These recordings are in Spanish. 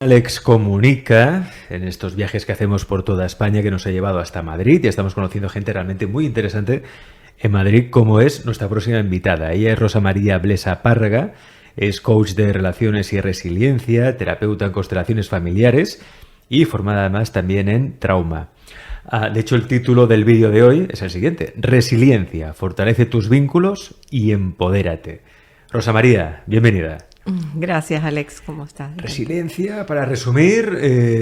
Alex comunica en estos viajes que hacemos por toda España, que nos ha llevado hasta Madrid, y estamos conociendo gente realmente muy interesante en Madrid, como es nuestra próxima invitada. Ella es Rosa María Blesa Párraga, es coach de relaciones y resiliencia, terapeuta en constelaciones familiares y formada además también en trauma. De hecho, el título del vídeo de hoy es el siguiente: Resiliencia, fortalece tus vínculos y empodérate. Rosa María, bienvenida. Gracias, Alex. ¿Cómo estás? Resiliencia, para resumir,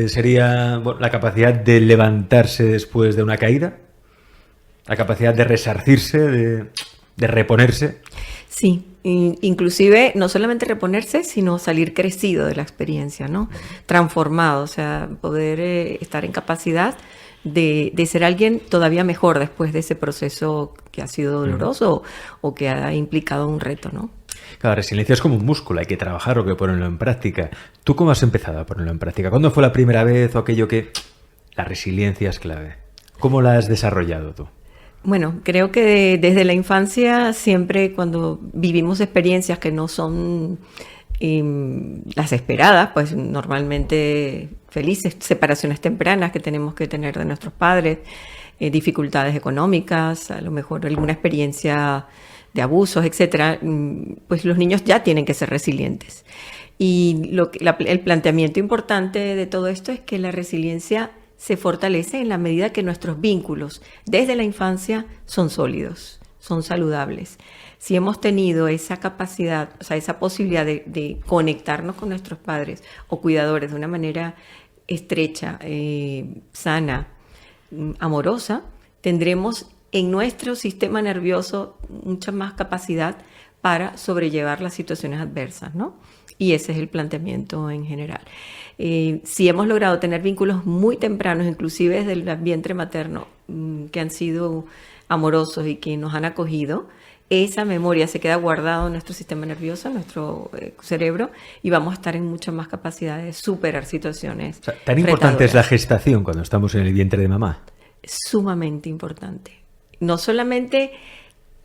sería la capacidad de levantarse después de una caída, la capacidad de resarcirse, de reponerse. Sí, inclusive no solamente reponerse, sino salir crecido de la experiencia, ¿no? Transformado, o sea, poder estar en capacidad de ser alguien todavía mejor después de ese proceso que ha sido doloroso o que ha implicado un reto, ¿no? Claro, resiliencia es como un músculo, hay que trabajarlo, hay que ponerlo en práctica. ¿Tú cómo has empezado a ponerlo en práctica? ¿Cuándo fue la primera vez o aquello que la resiliencia es clave? ¿Cómo la has desarrollado tú? Bueno, creo que desde la infancia siempre cuando vivimos experiencias que no son las esperadas, pues normalmente felices, separaciones tempranas que tenemos que tener de nuestros padres, dificultades económicas, a lo mejor alguna experiencia de abusos, etcétera, pues los niños ya tienen que ser resilientes. Y el planteamiento importante de todo esto es que la resiliencia se fortalece en la medida que nuestros vínculos desde la infancia son sólidos, son saludables. Si hemos tenido esa capacidad, o sea, esa posibilidad de conectarnos con nuestros padres o cuidadores de una manera estrecha, sana, amorosa, tendremos en nuestro sistema nervioso mucha más capacidad para sobrellevar las situaciones adversas, ¿no? Y ese es el planteamiento en general. Si hemos logrado tener vínculos muy tempranos, inclusive desde el vientre materno, que han sido amorosos y que nos han acogido, esa memoria se queda guardada en nuestro sistema nervioso, en nuestro cerebro, y vamos a estar en mucha más capacidad de superar situaciones. O sea, tan importante es la gestación cuando estamos en el vientre de mamá. Sumamente importante. No solamente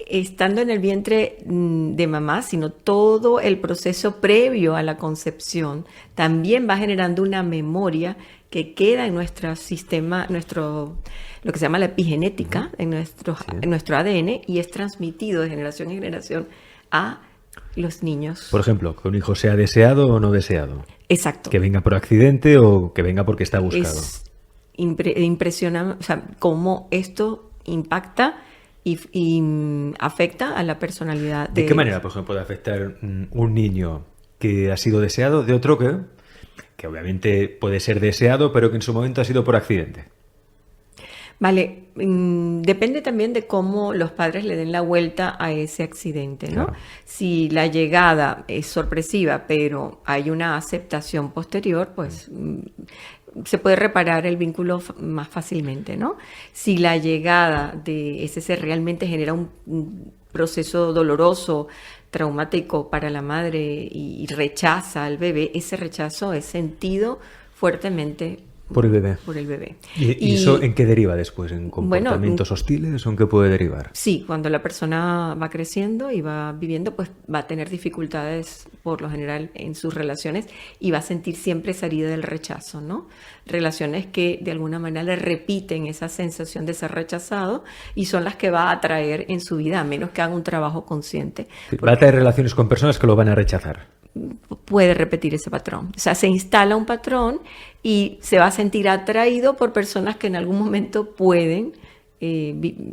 estando en el vientre de mamá, sino todo el proceso previo a la concepción también va generando una memoria que queda en nuestro sistema, lo que se llama la epigenética, en nuestro ADN, y es transmitido de generación en generación a los niños. Por ejemplo, que un hijo sea deseado o no deseado. Exacto. Que venga por accidente o que venga porque está buscado. Es impresionante, o sea, cómo esto impacta y afecta a la personalidad. ¿De qué manera, por ejemplo, puede afectar un niño que ha sido deseado de otro que obviamente puede ser deseado, pero que en su momento ha sido por accidente? Vale, depende también de cómo los padres le den la vuelta a ese accidente, ¿no? Claro. Si la llegada es sorpresiva, pero hay una aceptación posterior, pues se puede reparar el vínculo más fácilmente, ¿no? Si la llegada de ese ser realmente genera un proceso doloroso, traumático para la madre y rechaza al bebé, ese rechazo es sentido fuertemente por el bebé. Por el bebé. ¿Y eso en qué deriva después? ¿En comportamientos hostiles o en qué puede derivar? Sí, cuando la persona va creciendo y va viviendo, pues va a tener dificultades por lo general en sus relaciones y va a sentir siempre esa herida del rechazo, ¿no? Relaciones que de alguna manera le repiten esa sensación de ser rechazado y son las que va a atraer en su vida, a menos que haga un trabajo consciente. Va a tener relaciones con personas que lo van a rechazar. Puede repetir ese patrón. O sea, se instala un patrón y se va a sentir atraído por personas que en algún momento pueden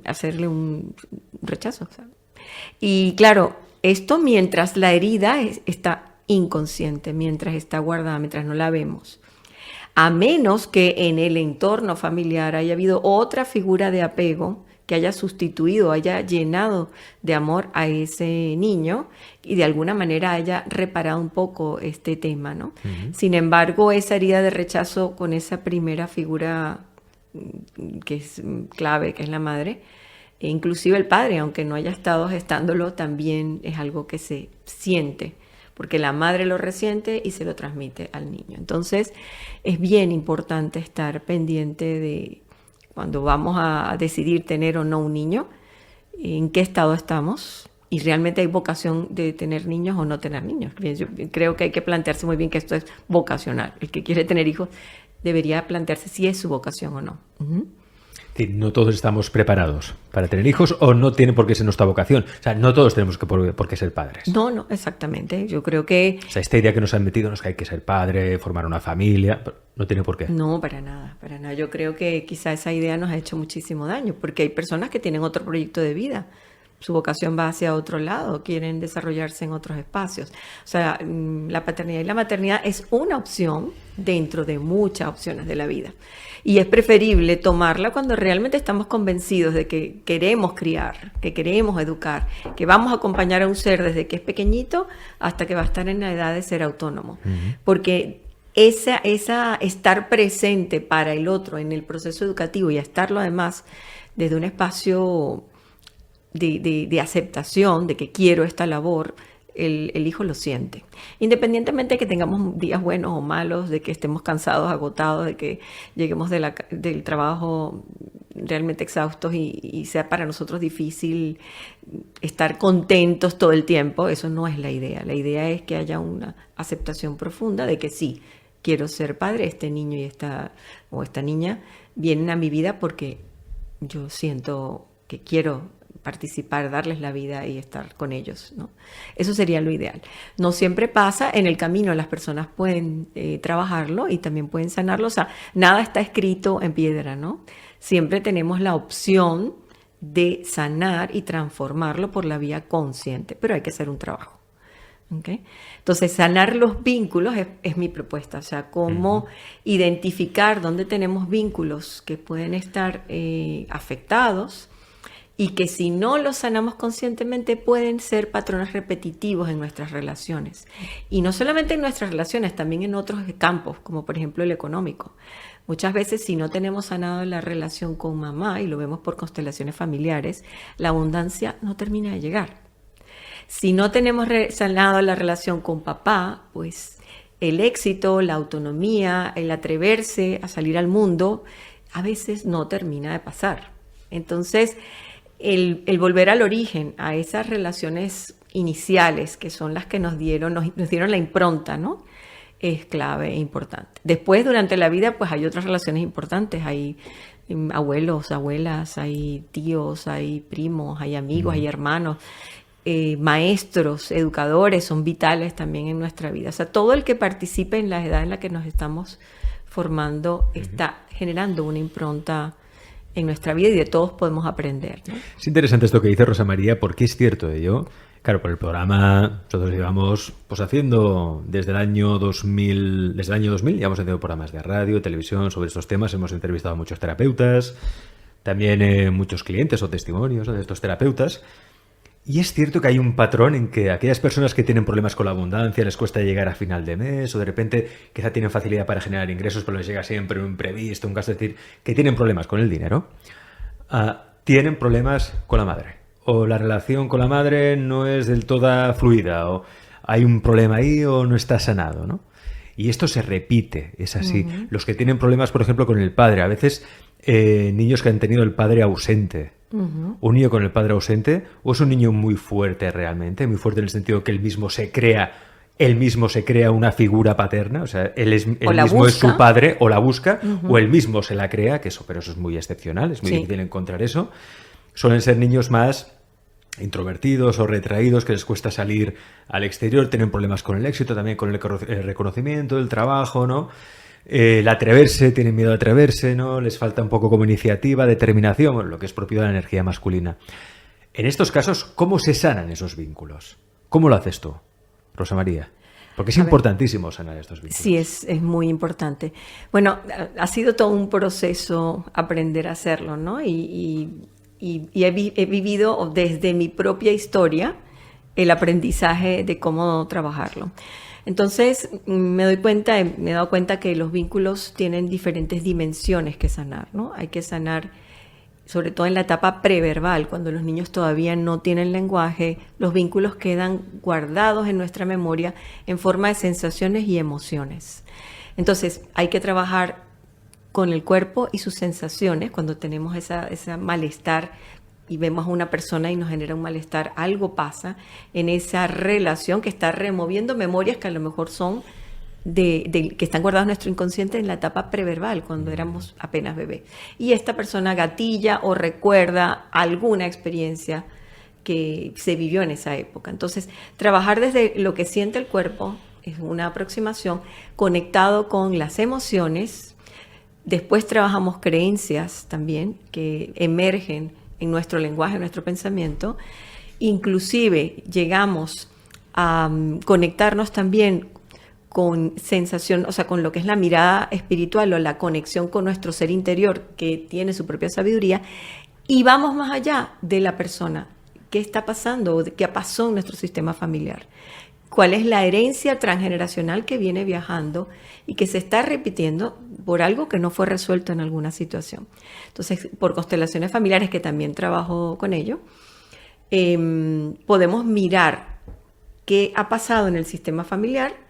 hacerle un rechazo. ¿Sabes? Y claro, esto mientras la herida está inconsciente, mientras está guardada, mientras no la vemos. A menos que en el entorno familiar haya habido otra figura de apego que haya sustituido, haya llenado de amor a ese niño y de alguna manera haya reparado un poco este tema, ¿no? Uh-huh. Sin embargo, esa herida de rechazo con esa primera figura que es clave, que es la madre, e inclusive el padre, aunque no haya estado gestándolo, también es algo que se siente, porque la madre lo resiente y se lo transmite al niño. Entonces, es bien importante estar pendiente de cuando vamos a decidir tener o no un niño, en qué estado estamos, y realmente hay vocación de tener niños o no tener niños. Yo creo que hay que plantearse muy bien que esto es vocacional. El que quiere tener hijos debería plantearse si es su vocación o no. Uh-huh. No todos estamos preparados para tener hijos o no tiene por qué ser nuestra vocación. O sea, no todos tenemos por qué ser padres. No, exactamente. Yo creo que... O sea, esta idea que nos han metido es que hay que ser padre, formar una familia, no tiene por qué. No, para nada, para nada. Yo creo que quizá esa idea nos ha hecho muchísimo daño porque hay personas que tienen otro proyecto de vida. Su vocación va hacia otro lado, quieren desarrollarse en otros espacios. O sea, la paternidad y la maternidad es una opción dentro de muchas opciones de la vida. Y es preferible tomarla cuando realmente estamos convencidos de que queremos criar, que queremos educar, que vamos a acompañar a un ser desde que es pequeñito hasta que va a estar en la edad de ser autónomo. Uh-huh. Porque esa estar presente para el otro en el proceso educativo y estarlo además desde un espacio de aceptación, de que quiero esta labor, el hijo lo siente. Independientemente de que tengamos días buenos o malos, de que estemos cansados, agotados, de que lleguemos del trabajo realmente exhaustos y sea para nosotros difícil estar contentos todo el tiempo, eso no es la idea. La idea es que haya una aceptación profunda de que sí, quiero ser padre, este niño y esta niña vienen a mi vida porque yo siento que quiero participar, darles la vida y estar con ellos, ¿no? Eso sería lo ideal. No siempre pasa, en el camino las personas pueden trabajarlo y también pueden sanarlo, o sea, nada está escrito en piedra, ¿no? Siempre tenemos la opción de sanar y transformarlo por la vía consciente, pero hay que hacer un trabajo. ¿Okay? Entonces, sanar los vínculos es mi propuesta, o sea, cómo identificar dónde tenemos vínculos que pueden estar afectados y que si no los sanamos conscientemente pueden ser patrones repetitivos en nuestras relaciones. Y no solamente en nuestras relaciones, también en otros campos, como por ejemplo el económico. Muchas veces si no tenemos sanado la relación con mamá, y lo vemos por constelaciones familiares, la abundancia no termina de llegar. Si no tenemos sanado la relación con papá, pues el éxito, la autonomía, el atreverse a salir al mundo, a veces no termina de pasar. Entonces, el volver al origen, a esas relaciones iniciales, que son las que nos dieron la impronta, ¿no? Es clave e importante. Después, durante la vida, pues hay otras relaciones importantes. Hay abuelos, abuelas, hay tíos, hay primos, hay amigos, hay hermanos. Maestros, educadores son vitales también en nuestra vida. O sea, todo el que participe en la edad en la que nos estamos formando está generando una impronta en nuestra vida y de todos podemos aprender, ¿no? Es interesante esto que dice Rosa María, porque es cierto ello. Claro, por el programa nosotros llevamos pues haciendo desde el año 2000, llevamos haciendo programas de radio, televisión sobre estos temas, hemos entrevistado a muchos terapeutas, también muchos clientes o testimonios, ¿no?, de estos terapeutas. Y es cierto que hay un patrón en que aquellas personas que tienen problemas con la abundancia, les cuesta llegar a final de mes o de repente quizá tienen facilidad para generar ingresos pero les llega siempre un imprevisto, un gasto, es decir, que tienen problemas con el dinero, tienen problemas con la madre. O la relación con la madre no es del todo fluida, o hay un problema ahí o no está sanado, ¿no? Y esto se repite, es así. Uh-huh. Los que tienen problemas, por ejemplo, con el padre, a veces niños que han tenido el padre ausente. Uh-huh. Un niño con el padre ausente o es un niño muy fuerte realmente, muy fuerte en el sentido que él mismo se crea una figura paterna, o sea, él mismo es su padre o la busca, uh-huh, o él mismo se la crea, pero eso es muy excepcional, es muy difícil encontrar eso. Suelen ser niños más introvertidos o retraídos, que les cuesta salir al exterior, tienen problemas con el éxito, también con el reconocimiento, el trabajo, ¿no? El atreverse, tienen miedo a atreverse, ¿no? Les falta un poco como iniciativa, determinación, bueno, lo que es propio de la energía masculina. En estos casos, ¿cómo se sanan esos vínculos? ¿Cómo lo haces tú, Rosa María? Porque es importantísimo sanar estos vínculos. Sí, es muy importante. Bueno, ha sido todo un proceso aprender a hacerlo, ¿no? Y he vivido desde mi propia historia el aprendizaje de cómo trabajarlo. Entonces me he dado cuenta que los vínculos tienen diferentes dimensiones que sanar, ¿no? Hay que sanar, sobre todo en la etapa preverbal, cuando los niños todavía no tienen lenguaje, los vínculos quedan guardados en nuestra memoria en forma de sensaciones y emociones. Entonces hay que trabajar con el cuerpo y sus sensaciones cuando tenemos ese malestar y vemos a una persona y nos genera un malestar, algo pasa en esa relación que está removiendo memorias que a lo mejor son que están guardadas en nuestro inconsciente en la etapa preverbal, cuando éramos apenas bebés. Y esta persona gatilla o recuerda alguna experiencia que se vivió en esa época. Entonces, trabajar desde lo que siente el cuerpo es una aproximación conectado con las emociones. Después trabajamos creencias también que emergen en nuestro lenguaje, en nuestro pensamiento. Inclusive llegamos a conectarnos también con sensación, o sea, con lo que es la mirada espiritual o la conexión con nuestro ser interior que tiene su propia sabiduría, y vamos más allá de la persona. ¿Qué está pasando o qué pasó en nuestro sistema familiar? ¿Cuál es la herencia transgeneracional que viene viajando y que se está repitiendo por algo que no fue resuelto en alguna situación? Entonces, por constelaciones familiares, que también trabajo con ello, podemos mirar qué ha pasado en el sistema familiar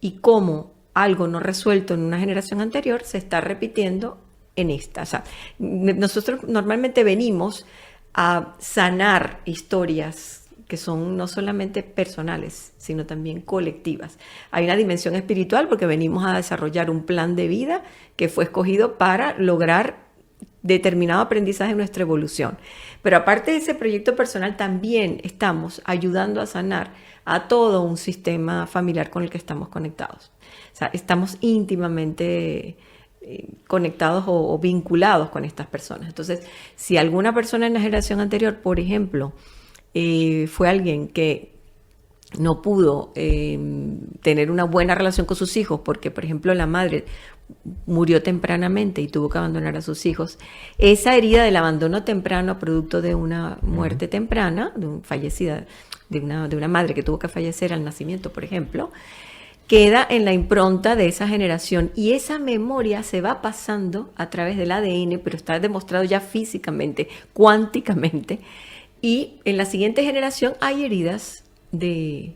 y cómo algo no resuelto en una generación anterior se está repitiendo en esta. O sea, nosotros normalmente venimos a sanar historias que son no solamente personales, sino también colectivas. Hay una dimensión espiritual porque venimos a desarrollar un plan de vida que fue escogido para lograr determinado aprendizaje en nuestra evolución. Pero aparte de ese proyecto personal, también estamos ayudando a sanar a todo un sistema familiar con el que estamos conectados. O sea, estamos íntimamente conectados o vinculados con estas personas. Entonces, si alguna persona en la generación anterior, por ejemplo, fue alguien que no pudo tener una buena relación con sus hijos porque, por ejemplo, la madre murió tempranamente y tuvo que abandonar a sus hijos, esa herida del abandono temprano producto de una muerte temprana, fallecida, de una madre que tuvo que fallecer al nacimiento, por ejemplo, queda en la impronta de esa generación, y esa memoria se va pasando a través del ADN, pero está demostrado ya físicamente, cuánticamente, y en la siguiente generación hay heridas de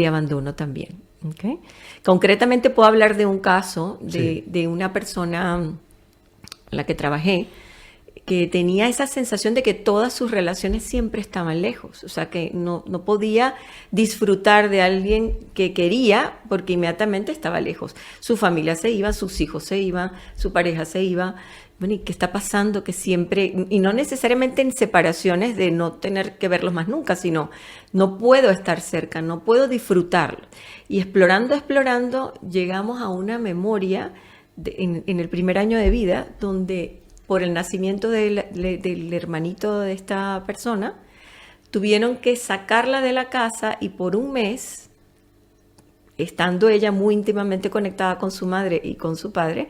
abandono también. ¿Okay? Concretamente puedo hablar de un caso de una persona en la que trabajé, que tenía esa sensación de que todas sus relaciones siempre estaban lejos, o sea, que no podía disfrutar de alguien que quería porque inmediatamente estaba lejos. Su familia se iba, sus hijos se iban, su pareja se iba. Bueno, ¿y qué está pasando? Que siempre, y no necesariamente en separaciones de no tener que verlos más nunca, sino no puedo estar cerca, no puedo disfrutarlo. Y explorando, llegamos a una memoria en el primer año de vida, donde por el nacimiento del hermanito de esta persona, tuvieron que sacarla de la casa y por un mes, estando ella muy íntimamente conectada con su madre y con su padre,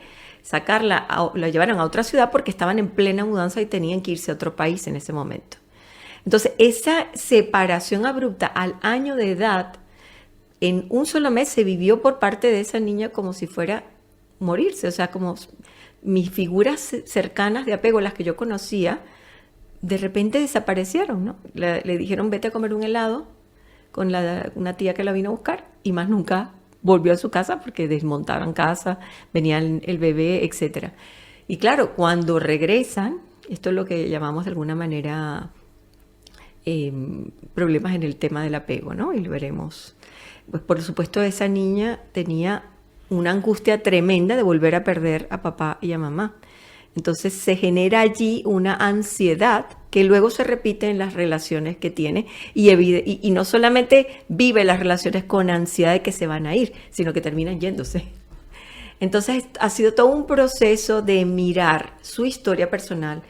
la llevaron a otra ciudad porque estaban en plena mudanza y tenían que irse a otro país en ese momento. Entonces, esa separación abrupta al año de edad, en un solo mes se vivió por parte de esa niña como si fuera morirse, o sea, como mis figuras cercanas de apego, las que yo conocía, de repente desaparecieron, ¿no? Le dijeron, vete a comer un helado con una tía que la vino a buscar, y más nunca volvió a su casa porque desmontaron casa, venía el bebé, etc. Y claro, cuando regresan, esto es lo que llamamos de alguna manera problemas en el tema del apego, ¿no? Y lo veremos. Pues por supuesto esa niña tenía una angustia tremenda de volver a perder a papá y a mamá. Entonces se genera allí una ansiedad que luego se repite en las relaciones que tiene y no solamente vive las relaciones con ansiedad de que se van a ir, sino que terminan yéndose. Entonces ha sido todo un proceso de mirar su historia personal,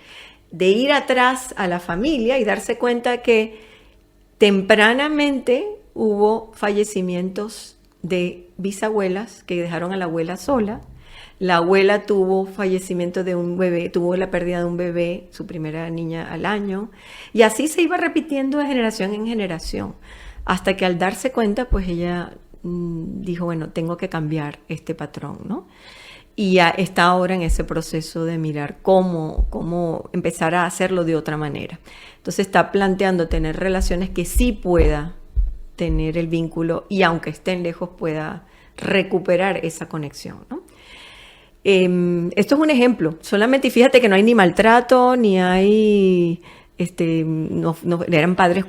de ir atrás a la familia y darse cuenta que tempranamente hubo fallecimientos de bisabuelas que dejaron a la abuela sola. La abuela tuvo fallecimiento de un bebé, tuvo la pérdida de un bebé, su primera niña al año, y así se iba repitiendo de generación en generación, hasta que al darse cuenta, pues ella dijo, bueno, tengo que cambiar este patrón, ¿no? Y ya está ahora en ese proceso de mirar cómo empezar a hacerlo de otra manera. Entonces está planteando tener relaciones que sí pueda tener el vínculo y aunque estén lejos pueda recuperar esa conexión, ¿no? Esto es un ejemplo, solamente fíjate que no hay ni maltrato, ni hay eran padres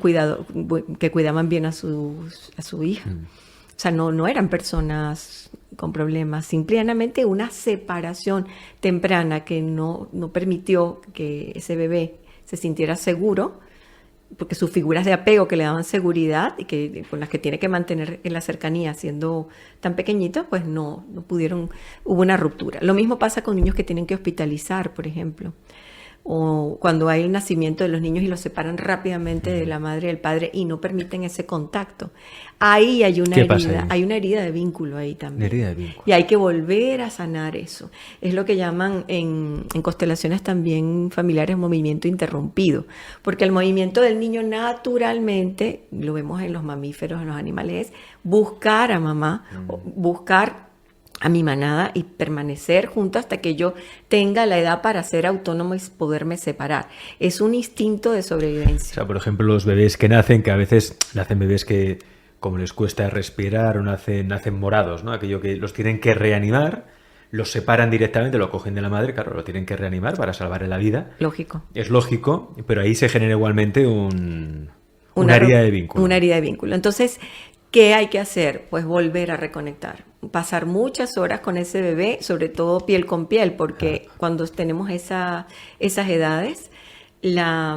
que cuidaban bien a su hija. O sea, no eran personas con problemas, simplemente una separación temprana que no permitió que ese bebé se sintiera seguro, porque sus figuras de apego que le daban seguridad y con las que tiene que mantener en la cercanía siendo tan pequeñito, pues no pudieron, hubo una ruptura. Lo mismo pasa con niños que tienen que hospitalizar, por ejemplo, o cuando hay el nacimiento de los niños y los separan rápidamente de la madre y del padre y no permiten ese contacto. Ahí hay una herida, hay una herida de vínculo ahí también. Herida de vínculo. Y hay que volver a sanar eso. Es lo que llaman en constelaciones también familiares movimiento interrumpido, porque el movimiento del niño naturalmente, lo vemos en los mamíferos, en los animales, es buscar a mamá, buscar a mi manada y permanecer junto hasta que yo tenga la edad para ser autónomo y poderme separar. Es un instinto de sobrevivencia. O sea, por ejemplo, los bebés que nacen, que a veces nacen bebés que como les cuesta respirar o nacen morados, ¿no? Aquello que los tienen que reanimar, los separan directamente, lo cogen de la madre, claro, lo tienen que reanimar para salvarle la vida. Lógico. Es lógico, pero ahí se genera igualmente una herida de vínculo. Una herida de vínculo. Entonces, ¿qué hay que hacer? Pues volver a reconectar. Pasar muchas horas con ese bebé, sobre todo piel con piel, porque cuando tenemos esas edades, la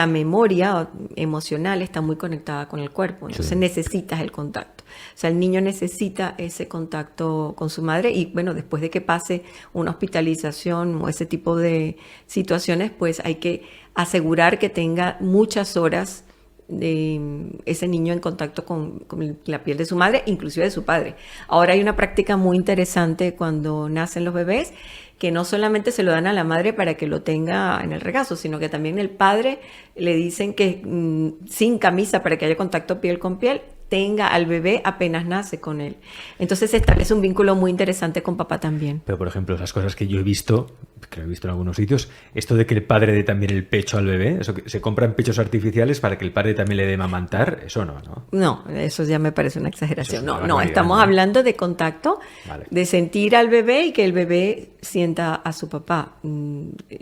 memoria emocional está muy conectada con el cuerpo. Entonces necesitas el contacto. O sea, el niño necesita ese contacto con su madre y, bueno, después de que pase una hospitalización o ese tipo de situaciones, pues hay que asegurar que tenga muchas horas de ese niño en contacto con la piel de su madre, inclusive de su padre. Ahora hay una práctica muy interesante cuando nacen los bebés, que no solamente se lo dan a la madre para que lo tenga en el regazo, sino que también el padre le dicen que sin camisa, para que haya contacto piel con piel, tenga al bebé apenas nace con él. Entonces se establece un vínculo muy interesante con papá también. Pero, por ejemplo, esas cosas que yo he visto, que lo he visto en algunos sitios, esto de que el padre dé también el pecho al bebé, eso que se compran pechos artificiales para que el padre también le dé mamantar, eso no. No, eso ya me parece una exageración. No, estamos hablando de contacto, vale, de sentir al bebé y que el bebé sienta a su papá.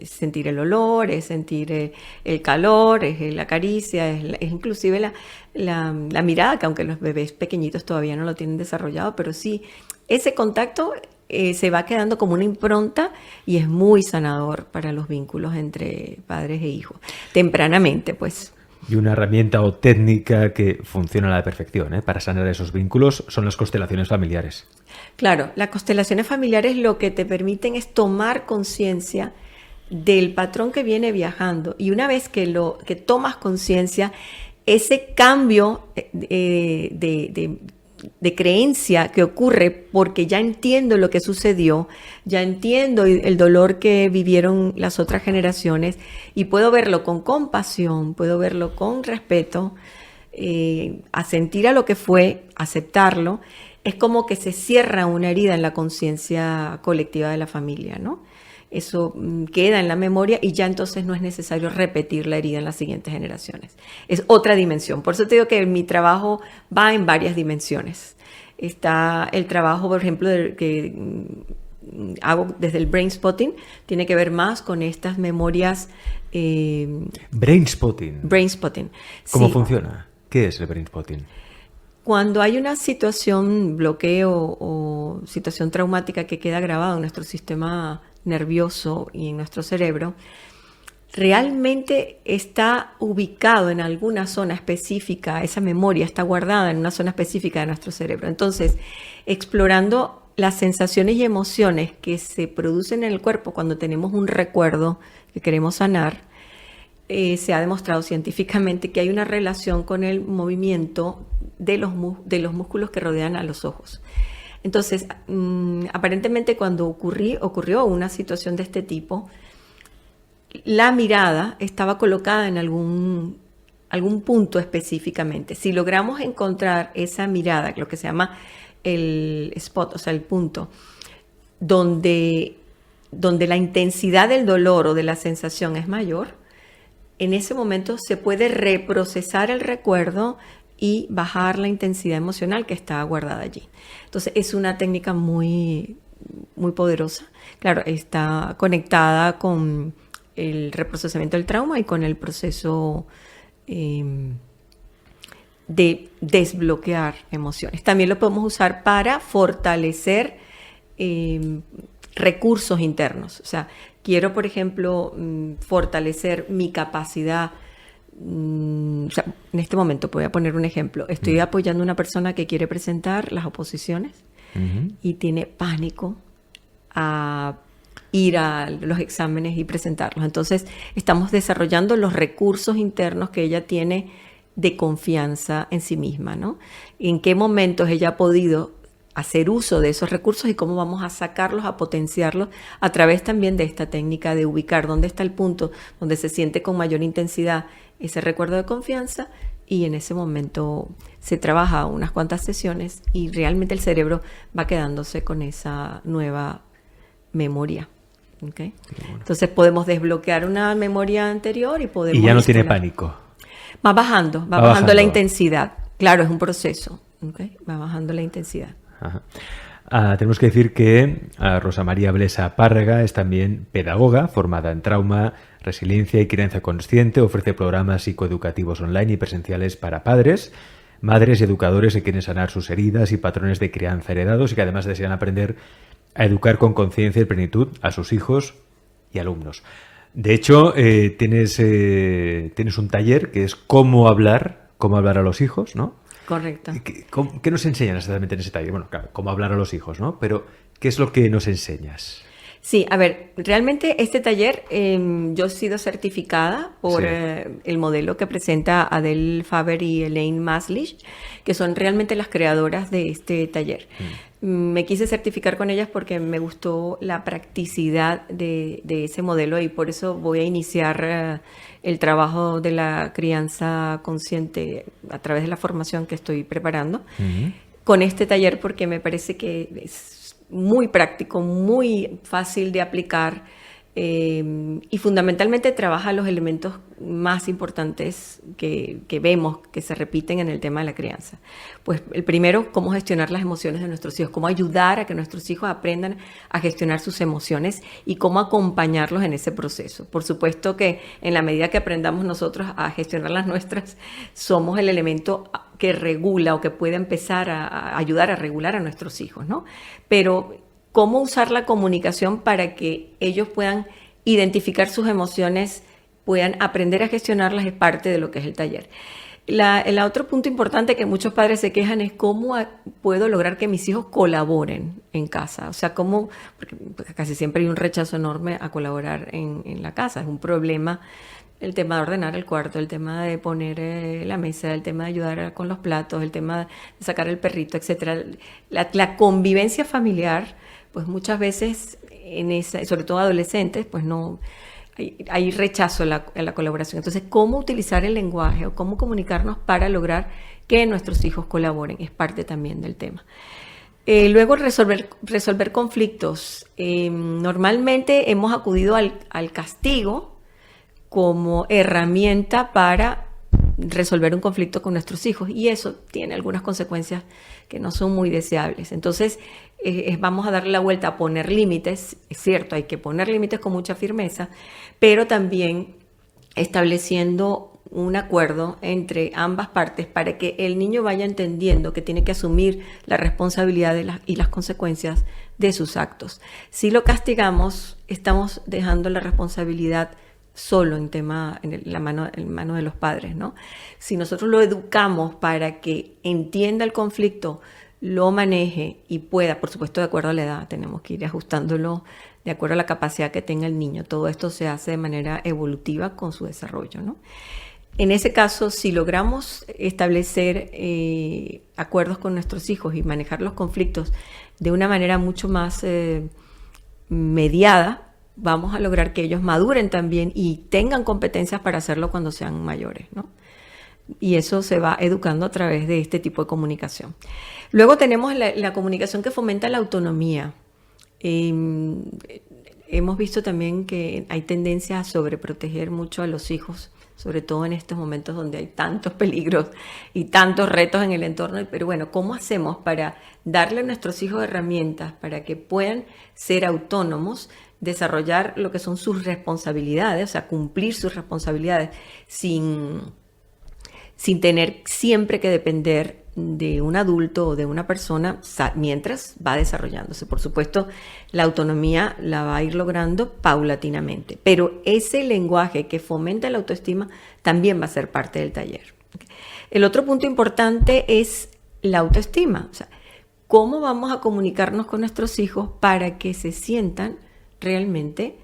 Sentir el olor, es sentir el calor, es la caricia, es inclusive la mirada, que aunque los bebés pequeñitos todavía no lo tienen desarrollado, pero sí, ese contacto se va quedando como una impronta y es muy sanador para los vínculos entre padres e hijos, tempranamente, pues. Y una herramienta o técnica que funciona a la perfección, para sanar esos vínculos son las constelaciones familiares. Claro, las constelaciones familiares lo que te permiten es tomar conciencia del patrón que viene viajando, y una vez que tomas conciencia, ese cambio de creencia que ocurre porque ya entiendo lo que sucedió, ya entiendo el dolor que vivieron las otras generaciones y puedo verlo con compasión, puedo verlo con respeto, asentir a lo que fue, aceptarlo. Es como que se cierra una herida en la conciencia colectiva de la familia, ¿no? Eso queda en la memoria y ya entonces no es necesario repetir la herida en las siguientes generaciones. Es otra dimensión. Por eso te digo que mi trabajo va en varias dimensiones. Está el trabajo, por ejemplo, que hago desde el brain spotting, tiene que ver más con estas memorias. Brain spotting. Brain spotting. ¿Cómo sí. funciona? ¿Qué es el brain spotting? Cuando hay una situación, bloqueo o situación traumática que queda grabada en nuestro sistema nervioso y en nuestro cerebro, realmente está ubicado en alguna zona específica, esa memoria está guardada en una zona específica de nuestro cerebro. Entonces, explorando las sensaciones y emociones que se producen en el cuerpo cuando tenemos un recuerdo que queremos sanar, se ha demostrado científicamente que hay una relación con el movimiento de los músculos que rodean a los ojos. Entonces, aparentemente cuando ocurrió una situación de este tipo, la mirada estaba colocada en algún punto específicamente. Si logramos encontrar esa mirada, lo que se llama el spot, o sea, el punto, donde la intensidad del dolor o de la sensación es mayor, en ese momento se puede reprocesar el recuerdo y bajar la intensidad emocional que está guardada allí. Entonces es una técnica muy, muy poderosa. Claro, está conectada con el reprocesamiento del trauma y con el proceso de desbloquear emociones. También lo podemos usar para fortalecer recursos internos. O sea, quiero, por ejemplo, fortalecer mi capacidad. O sea, en este momento voy a poner un ejemplo. Estoy apoyando a una persona que quiere presentar las oposiciones y tiene pánico a ir a los exámenes y presentarlos. Entonces, estamos desarrollando los recursos internos que ella tiene de confianza en sí misma, ¿no? En qué momentos ella ha podido hacer uso de esos recursos y cómo vamos a sacarlos, a potenciarlos a través también de esta técnica de ubicar dónde está el punto donde se siente con mayor intensidad ese recuerdo de confianza, y en ese momento se trabaja unas cuantas sesiones y realmente el cerebro va quedándose con esa nueva memoria. ¿Okay? Bueno. Entonces podemos desbloquear una memoria anterior y podemos... Y ya no tiene pánico. Va bajando la intensidad. Claro, es un proceso. ¿Okay? Va bajando la intensidad. Ajá. Tenemos que decir que Rosa María Blesa Párraga es también pedagoga, formada en trauma, resiliencia y crianza consciente. Ofrece programas psicoeducativos online y presenciales para padres, madres y educadores que quieren sanar sus heridas y patrones de crianza heredados y que además desean aprender a educar con conciencia y plenitud a sus hijos y alumnos. De hecho, tienes un taller que es cómo hablar a los hijos, ¿no? Correcto. ¿Qué nos enseñan exactamente en ese taller? Bueno, claro, cómo hablar a los hijos, ¿no? Pero, ¿qué es lo que nos enseñas? Sí, a ver, realmente este taller yo he sido certificada por el modelo que presenta Adele Faber y Elaine Maslich, que son realmente las creadoras de este taller. Me quise certificar con ellas porque me gustó la practicidad de ese modelo y por eso voy a iniciar el trabajo de la crianza consciente a través de la formación que estoy preparando con este taller, porque me parece que es muy práctico, muy fácil de aplicar y fundamentalmente trabaja los elementos más importantes que vemos que se repiten en el tema de la crianza. Pues el primero, cómo gestionar las emociones de nuestros hijos, cómo ayudar a que nuestros hijos aprendan a gestionar sus emociones y cómo acompañarlos en ese proceso. Por supuesto que en la medida que aprendamos nosotros a gestionar las nuestras, somos el elemento que regula o que puede empezar a ayudar a regular a nuestros hijos, ¿no? Pero cómo usar la comunicación para que ellos puedan identificar sus emociones, puedan aprender a gestionarlas, es parte de lo que es el taller. El otro punto importante que muchos padres se quejan es cómo puedo lograr que mis hijos colaboren en casa. O sea, porque casi siempre hay un rechazo enorme a colaborar en la casa. Es un problema el tema de ordenar el cuarto, el tema de poner la mesa, el tema de ayudar con los platos, el tema de sacar el perrito, etcétera. La convivencia familiar, pues muchas veces, sobre todo adolescentes, pues no hay rechazo a la colaboración. Entonces, ¿cómo utilizar el lenguaje o cómo comunicarnos para lograr que nuestros hijos colaboren? Es parte también del tema. Luego, resolver conflictos. Normalmente hemos acudido al castigo como herramienta para resolver un conflicto con nuestros hijos, y eso tiene algunas consecuencias que no son muy deseables. Entonces vamos a darle la vuelta a poner límites. Es cierto, hay que poner límites con mucha firmeza, pero también estableciendo un acuerdo entre ambas partes para que el niño vaya entendiendo que tiene que asumir la responsabilidad y las consecuencias de sus actos. Si lo castigamos, estamos dejando la responsabilidad solo en la mano de los padres, ¿no? Si nosotros lo educamos para que entienda el conflicto, lo maneje y pueda, por supuesto de acuerdo a la edad, tenemos que ir ajustándolo de acuerdo a la capacidad que tenga el niño. Todo esto se hace de manera evolutiva con su desarrollo, ¿no? En ese caso, si logramos establecer acuerdos con nuestros hijos y manejar los conflictos de una manera mucho más mediada, vamos a lograr que ellos maduren también y tengan competencias para hacerlo cuando sean mayores, ¿no? Y eso se va educando a través de este tipo de comunicación. Luego tenemos la comunicación que fomenta la autonomía. Hemos visto también que hay tendencia a sobreproteger mucho a los hijos, sobre todo en estos momentos donde hay tantos peligros y tantos retos en el entorno. Pero bueno, ¿cómo hacemos para darle a nuestros hijos herramientas para que puedan ser autónomos desarrollar lo que son sus responsabilidades, o sea, cumplir sus responsabilidades sin tener siempre que depender de un adulto o de una persona mientras va desarrollándose. Por supuesto, la autonomía la va a ir logrando paulatinamente, pero ese lenguaje que fomenta la autoestima también va a ser parte del taller. El otro punto importante es la autoestima, o sea, cómo vamos a comunicarnos con nuestros hijos para que se sientan realmente,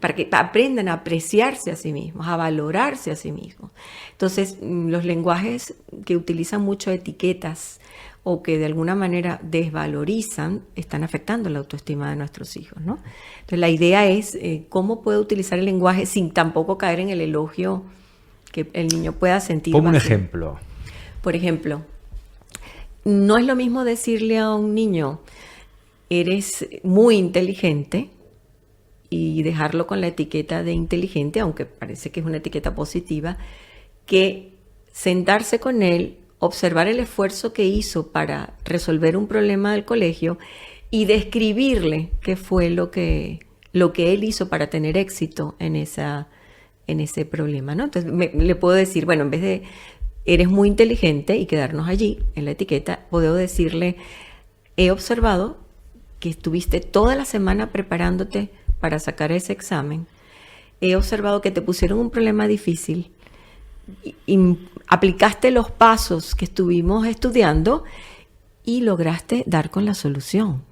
para que aprendan a apreciarse a sí mismos, a valorarse a sí mismos. Entonces, los lenguajes que utilizan mucho etiquetas o que de alguna manera desvalorizan están afectando la autoestima de nuestros hijos, ¿no? Entonces, la idea es cómo puedo utilizar el lenguaje sin tampoco caer en el elogio que el niño pueda sentir. Pongo un ejemplo. Por ejemplo, no es lo mismo decirle a un niño, eres muy inteligente, y dejarlo con la etiqueta de inteligente, aunque parece que es una etiqueta positiva, que sentarse con él, observar el esfuerzo que hizo para resolver un problema del colegio y describirle qué fue lo que él hizo para tener éxito en ese problema, ¿no? Entonces le puedo decir, bueno, en vez de eres muy inteligente y quedarnos allí en la etiqueta, puedo decirle, he observado que estuviste toda la semana preparándote para sacar ese examen. He observado que te pusieron un problema difícil y aplicaste los pasos que estuvimos estudiando y lograste dar con la solución.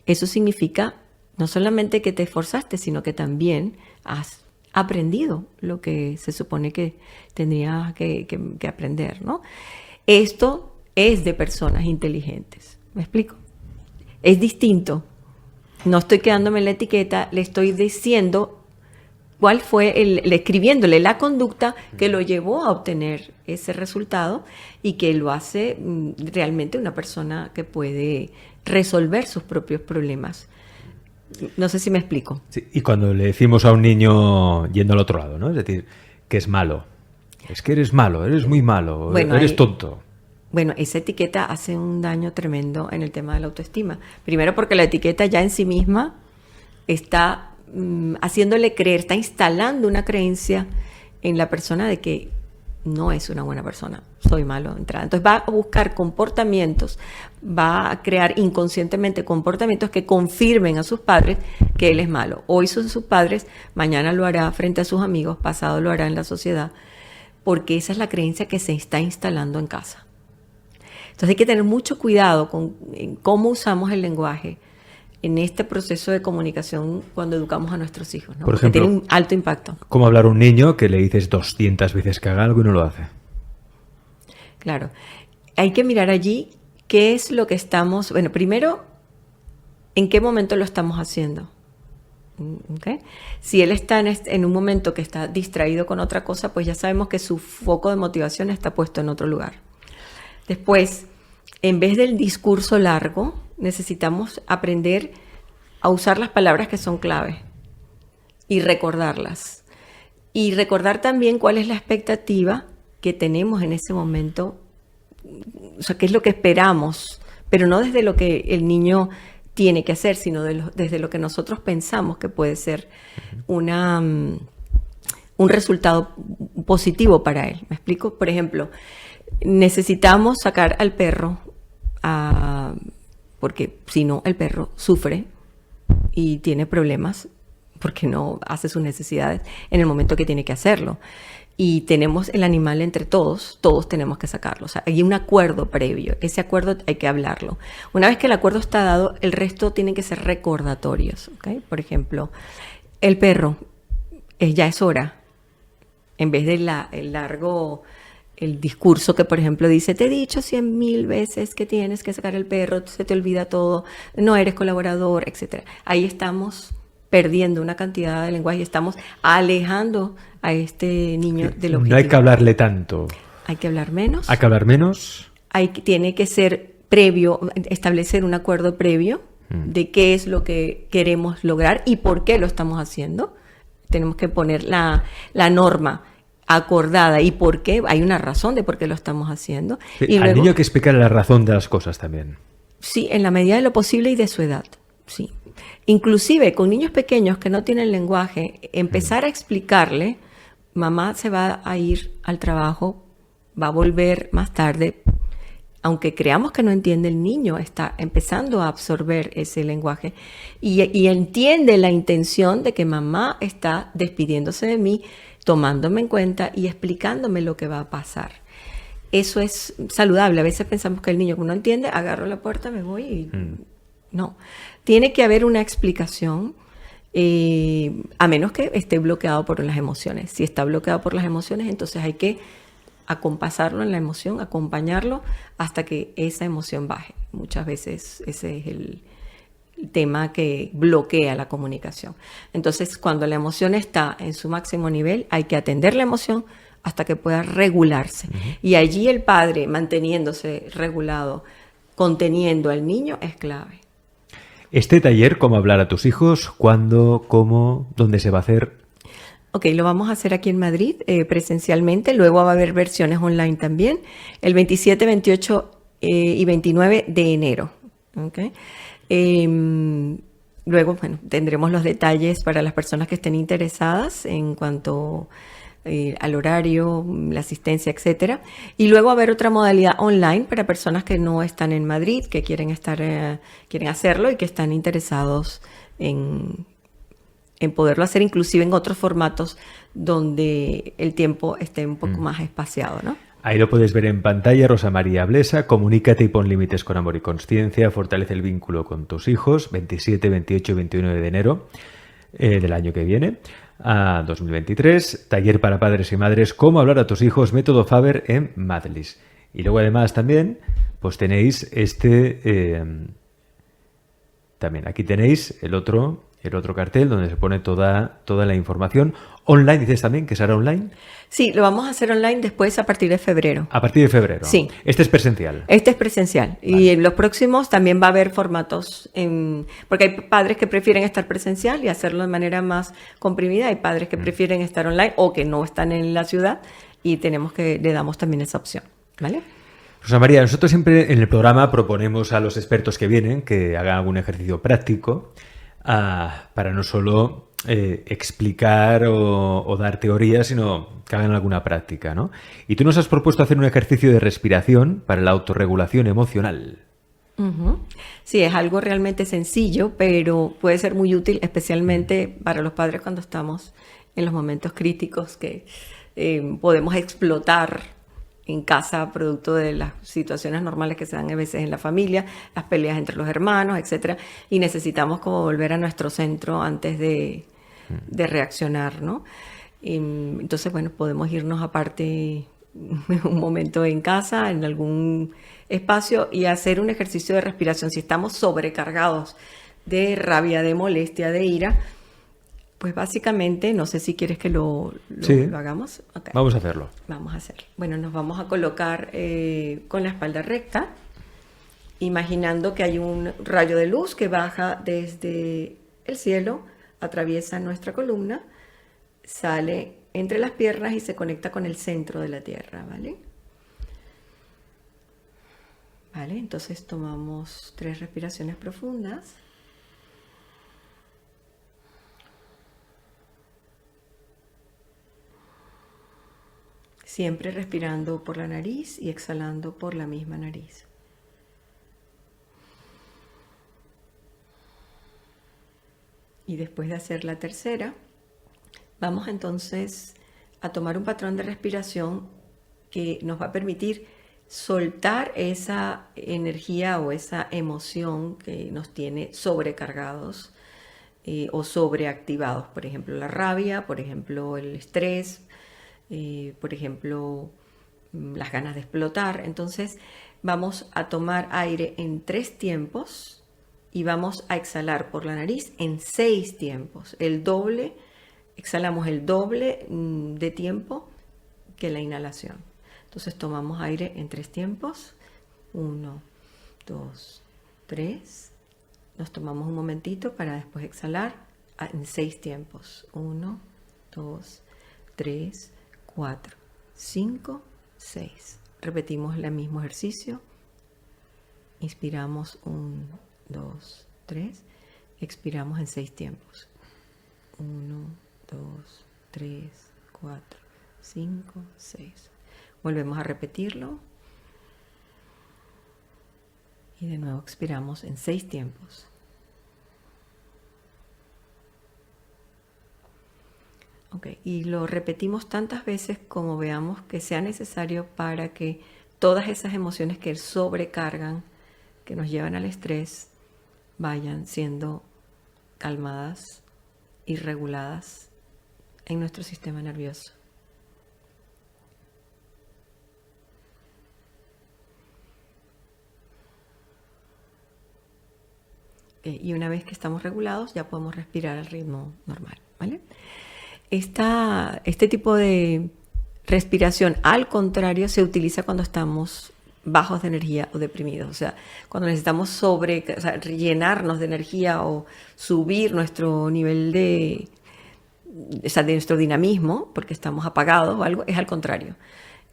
Eso significa no solamente que te esforzaste, sino que también has aprendido lo que se supone que tendrías que aprender, ¿no? Esto es de personas inteligentes. ¿Me explico? Es distinto. No estoy quedándome en la etiqueta, le estoy diciendo cuál fue escribiéndole la conducta que lo llevó a obtener ese resultado y que lo hace realmente una persona que puede resolver sus propios problemas. No sé si me explico. Sí, y cuando le decimos a un niño yendo al otro lado, ¿no? Es decir, que es malo. Es que eres malo, eres muy malo, bueno, eres tonto. Bueno, esa etiqueta hace un daño tremendo en el tema de la autoestima. Primero porque la etiqueta ya en sí misma está haciéndole creer, está instalando una creencia en la persona de que no es una buena persona, soy malo de entrada. Entonces va a buscar comportamientos, va a crear inconscientemente comportamientos que confirmen a sus padres que él es malo. Hoy son sus padres, mañana lo hará frente a sus amigos, pasado lo hará en la sociedad, porque esa es la creencia que se está instalando en casa. Entonces hay que tener mucho cuidado con cómo usamos el lenguaje en este proceso de comunicación cuando educamos a nuestros hijos, ¿no? Por ejemplo, tiene un alto impacto. ¿Cómo hablar a un niño que le dices 200 veces que haga algo y no lo hace? Claro. Hay que mirar allí qué es lo que estamos... Bueno, primero, ¿en qué momento lo estamos haciendo? ¿Okay? Si él está en un momento que está distraído con otra cosa, pues ya sabemos que su foco de motivación está puesto en otro lugar. Después, en vez del discurso largo, necesitamos aprender a usar las palabras que son clave y recordarlas. Y recordar también cuál es la expectativa que tenemos en ese momento, o sea, qué es lo que esperamos, pero no desde lo que el niño tiene que hacer, sino desde lo que nosotros pensamos que puede ser un resultado positivo para él. ¿Me explico? Por ejemplo, necesitamos sacar al perro porque si no el perro sufre y tiene problemas porque no hace sus necesidades en el momento que tiene que hacerlo. Y tenemos el animal entre todos tenemos que sacarlo. O sea, hay un acuerdo previo, ese acuerdo hay que hablarlo. Una vez que el acuerdo está dado, el resto tienen que ser recordatorios. ¿Okay? Por ejemplo, el perro, ya es hora, en vez de el discurso que, por ejemplo, dice, te he dicho 100,000 veces que tienes que sacar el perro, se te olvida todo, no eres colaborador, etc. Ahí estamos perdiendo una cantidad de lenguaje y estamos alejando a este niño del objetivo. No hay que hablarle tanto. Hay que hablar menos. Hay que hablar menos. Tiene que ser previo, establecer un acuerdo previo de qué es lo que queremos lograr y por qué lo estamos haciendo. Tenemos que poner la norma acordada y por qué, hay una razón de por qué lo estamos haciendo. Sí, y al niño hay que explicar la razón de las cosas también. Sí, en la medida de lo posible y de su edad, sí. Inclusive con niños pequeños que no tienen lenguaje, empezar a explicarle, mamá se va a ir al trabajo, va a volver más tarde. Aunque creamos que no entiende, el niño está empezando a absorber ese lenguaje y entiende la intención de que mamá está despidiéndose de mí, tomándome en cuenta y explicándome lo que va a pasar. Eso es saludable. A veces pensamos que el niño, como no entiende, agarro la puerta, me voy y no. Tiene que haber una explicación, a menos que esté bloqueado por las emociones. Si está bloqueado por las emociones, entonces hay que acompasarlo en la emoción, acompañarlo hasta que esa emoción baje. Muchas veces ese es el tema que bloquea la comunicación. Entonces, cuando la emoción está en su máximo nivel, hay que atender la emoción hasta que pueda regularse. Y allí el padre, manteniéndose regulado, conteniendo al niño, es clave. Este taller, ¿cómo hablar a tus hijos? ¿Cuándo? ¿Cómo? ¿Dónde se va a hacer? Ok, lo vamos a hacer aquí en Madrid presencialmente, luego va a haber versiones online también, el 27, 28 y 29 de enero. Okay. Luego, bueno, tendremos los detalles para las personas que estén interesadas en cuanto al horario, la asistencia, etcétera. Y luego va a haber otra modalidad online para personas que no están en Madrid, que quieren quieren hacerlo y que están interesados en poderlo hacer inclusive en otros formatos donde el tiempo esté un poco más espaciado, ¿no? Ahí lo puedes ver en pantalla, Rosa María Blesa. Comunícate y pon límites con amor y consciencia. Fortalece el vínculo con tus hijos. 27, 28 y 29 de enero del año que viene, a 2023. Taller para padres y madres. Cómo hablar a tus hijos. Método Faber en Madlis. Y luego además también, pues tenéis también aquí tenéis el otro cartel donde se pone toda la información. Online, dices también que será online. Sí, lo vamos a hacer online después a partir de febrero. A partir de febrero. Sí. Este es presencial. Este es presencial. Vale. Y en los próximos también va a haber formatos, porque hay padres que prefieren estar presencial y hacerlo de manera más comprimida. Hay padres que prefieren estar online o que no están en la ciudad y le damos también esa opción. ¿Vale? Rosa María, nosotros siempre en el programa proponemos a los expertos que vienen que hagan algún ejercicio práctico para no solo explicar o dar teoría, sino que hagan alguna práctica, ¿no? Y tú nos has propuesto hacer un ejercicio de respiración para la autorregulación emocional. Sí, es algo realmente sencillo, pero puede ser muy útil, especialmente para los padres cuando estamos en los momentos críticos que podemos explotar en casa, producto de las situaciones normales que se dan a veces en la familia, las peleas entre los hermanos, etcétera, y necesitamos como volver a nuestro centro antes de reaccionar, ¿no? Entonces, bueno, podemos irnos aparte un momento en casa, en algún espacio, y hacer un ejercicio de respiración. Si estamos sobrecargados de rabia, de molestia, de ira, pues básicamente, no sé si quieres que lo hagamos. Okay. Vamos a hacerlo. Vamos a hacerlo. Bueno, nos vamos a colocar con la espalda recta, imaginando que hay un rayo de luz que baja desde el cielo, atraviesa nuestra columna, sale entre las piernas y se conecta con el centro de la tierra, ¿vale? Vale, entonces tomamos 3 respiraciones profundas. Siempre respirando por la nariz y exhalando por la misma nariz. Y después de hacer la tercera, vamos entonces a tomar un patrón de respiración que nos va a permitir soltar esa energía o esa emoción que nos tiene sobrecargados o sobreactivados. Por ejemplo, la rabia, por ejemplo, el estrés, por ejemplo, las ganas de explotar. Entonces vamos a tomar aire en 3 tiempos y vamos a exhalar por la nariz en 6 tiempos. El doble, exhalamos el doble de tiempo que la inhalación. Entonces tomamos aire en 3 tiempos. 1, 2, 3. Nos tomamos un momentito para después exhalar en 6 tiempos. 1, 2, 3, 4, 5, 6. Repetimos el mismo ejercicio. Inspiramos 1, 2, 3. expiramos en 6 tiempos. 1, 2, 3, 4, 5, 6. Volvemos a repetirlo. Y de nuevo expiramos en 6 tiempos. Ok, y lo repetimos tantas veces como veamos que sea necesario para que todas esas emociones que sobrecargan, que nos llevan al estrés, vayan siendo calmadas y reguladas en nuestro sistema nervioso. Y una vez que estamos regulados, ya podemos respirar al ritmo normal, ¿vale? Este tipo de respiración, al contrario, se utiliza cuando estamos bajos de energía o deprimidos. O sea, cuando necesitamos llenarnos de energía o subir nuestro nivel de nuestro dinamismo, porque estamos apagados o algo, es al contrario.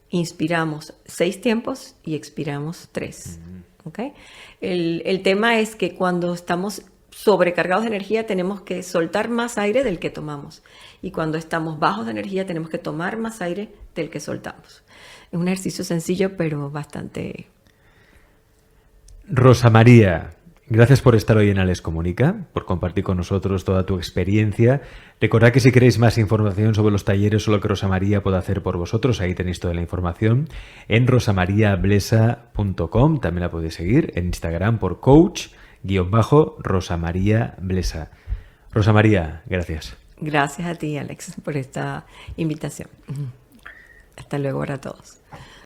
Inspiramos 6 tiempos y expiramos 3. ¿Okay? El tema es que cuando estamos sobrecargados de energía tenemos que soltar más aire del que tomamos. Y cuando estamos bajos de energía tenemos que tomar más aire del que soltamos. Es un ejercicio sencillo, pero bastante... Rosa María, gracias por estar hoy en Alex Comunica, por compartir con nosotros toda tu experiencia. Recordad que si queréis más información sobre los talleres o lo que Rosa María puede hacer por vosotros, ahí tenéis toda la información en rosamariablesa.com. También la podéis seguir en Instagram por coach_Rosa María Blesa. Rosa María, gracias. Gracias a ti, Alex, por esta invitación. Hasta luego para todos.